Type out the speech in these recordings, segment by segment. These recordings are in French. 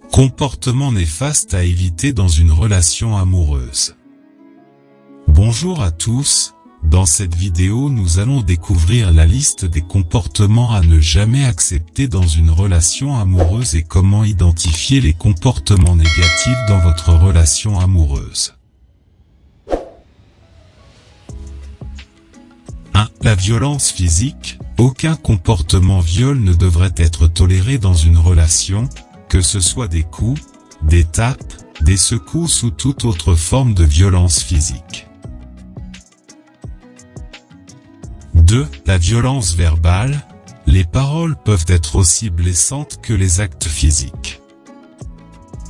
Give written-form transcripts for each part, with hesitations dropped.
Comportement néfaste à éviter dans une relation amoureuse. Bonjour à tous, dans cette vidéo nous allons découvrir la liste des comportements à ne jamais accepter dans une relation amoureuse et comment identifier les comportements négatifs dans votre relation amoureuse. 1. La violence physique. Aucun comportement viol ne devrait être toléré dans une relation, que ce soit des coups, des tapes, des secousses ou toute autre forme de violence physique. 2. La violence verbale. Les paroles peuvent être aussi blessantes que les actes physiques.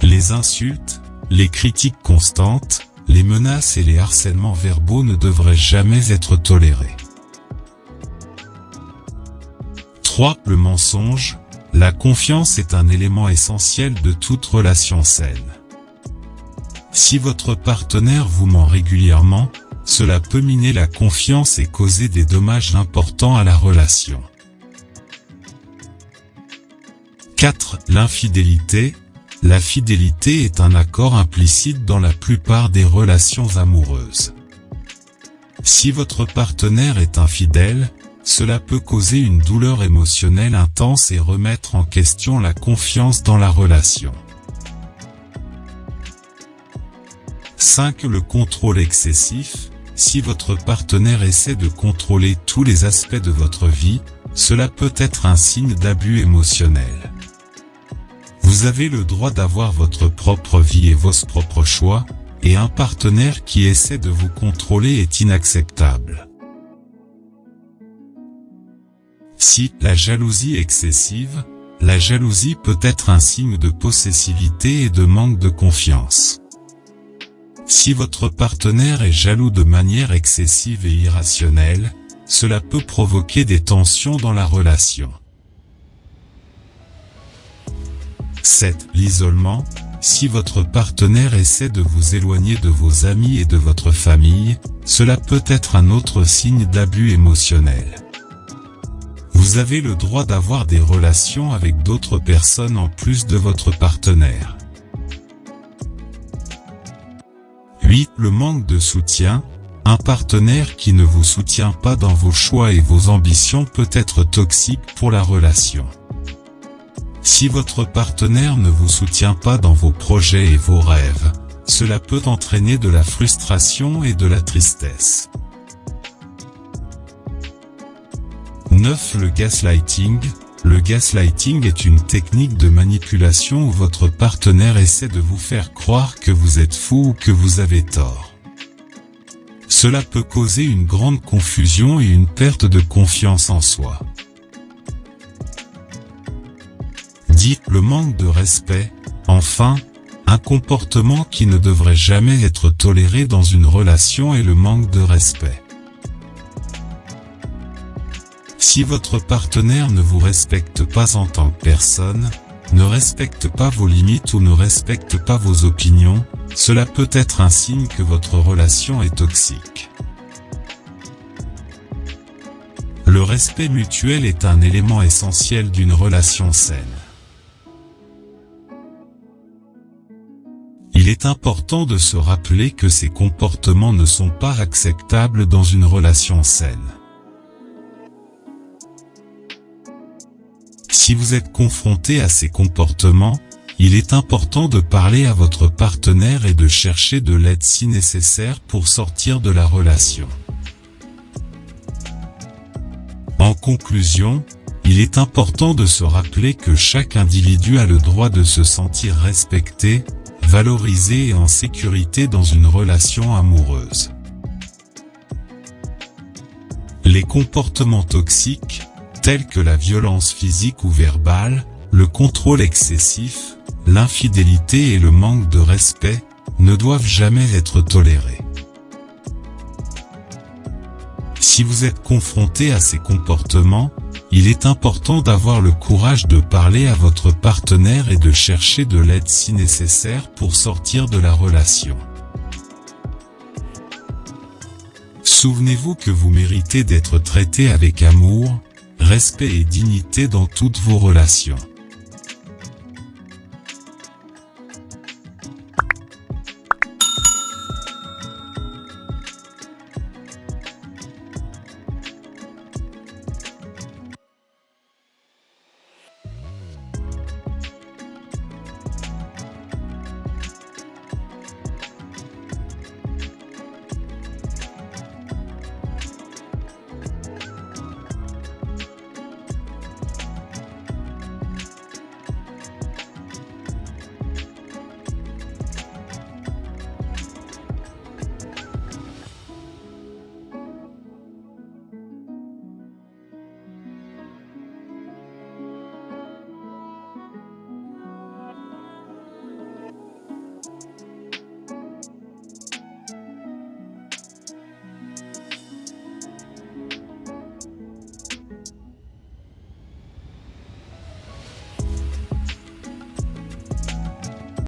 Les insultes, les critiques constantes, les menaces et les harcèlements verbaux ne devraient jamais être tolérés. 3. Le mensonge. La confiance est un élément essentiel de toute relation saine. Si votre partenaire vous ment régulièrement, cela peut miner la confiance et causer des dommages importants à la relation. 4. L'infidélité. La fidélité est un accord implicite dans la plupart des relations amoureuses. Si votre partenaire est infidèle, cela peut causer une douleur émotionnelle intense et remettre en question la confiance dans la relation. 5. Le contrôle excessif. Si votre partenaire essaie de contrôler tous les aspects de votre vie, cela peut être un signe d'abus émotionnel. Vous avez le droit d'avoir votre propre vie et vos propres choix, et un partenaire qui essaie de vous contrôler est inacceptable. 6. La jalousie excessive. La jalousie peut être un signe de possessivité et de manque de confiance. Si votre partenaire est jaloux de manière excessive et irrationnelle, cela peut provoquer des tensions dans la relation. 7. L'isolement. Si votre partenaire essaie de vous éloigner de vos amis et de votre famille, cela peut être un autre signe d'abus émotionnel. Vous avez le droit d'avoir des relations avec d'autres personnes en plus de votre partenaire. 8. Le manque de soutien. Un partenaire qui ne vous soutient pas dans vos choix et vos ambitions peut être toxique pour la relation. Si votre partenaire ne vous soutient pas dans vos projets et vos rêves, cela peut entraîner de la frustration et de la tristesse. 9. Le gaslighting. Le gaslighting est une technique de manipulation où votre partenaire essaie de vous faire croire que vous êtes fou ou que vous avez tort. Cela peut causer une grande confusion et une perte de confiance en soi. 10. Le manque de respect. Enfin, un comportement qui ne devrait jamais être toléré dans une relation est le manque de respect. Si votre partenaire ne vous respecte pas en tant que personne, ne respecte pas vos limites ou ne respecte pas vos opinions, cela peut être un signe que votre relation est toxique. Le respect mutuel est un élément essentiel d'une relation saine. Il est important de se rappeler que ces comportements ne sont pas acceptables dans une relation saine. Si vous êtes confronté à ces comportements, il est important de parler à votre partenaire et de chercher de l'aide si nécessaire pour sortir de la relation. En conclusion, il est important de se rappeler que chaque individu a le droit de se sentir respecté, valorisé et en sécurité dans une relation amoureuse. Les comportements toxiques, tels que la violence physique ou verbale, le contrôle excessif, l'infidélité et le manque de respect, ne doivent jamais être tolérés. Si vous êtes confronté à ces comportements, il est important d'avoir le courage de parler à votre partenaire et de chercher de l'aide si nécessaire pour sortir de la relation. Souvenez-vous que vous méritez d'être traité avec amour, respect et dignité dans toutes vos relations.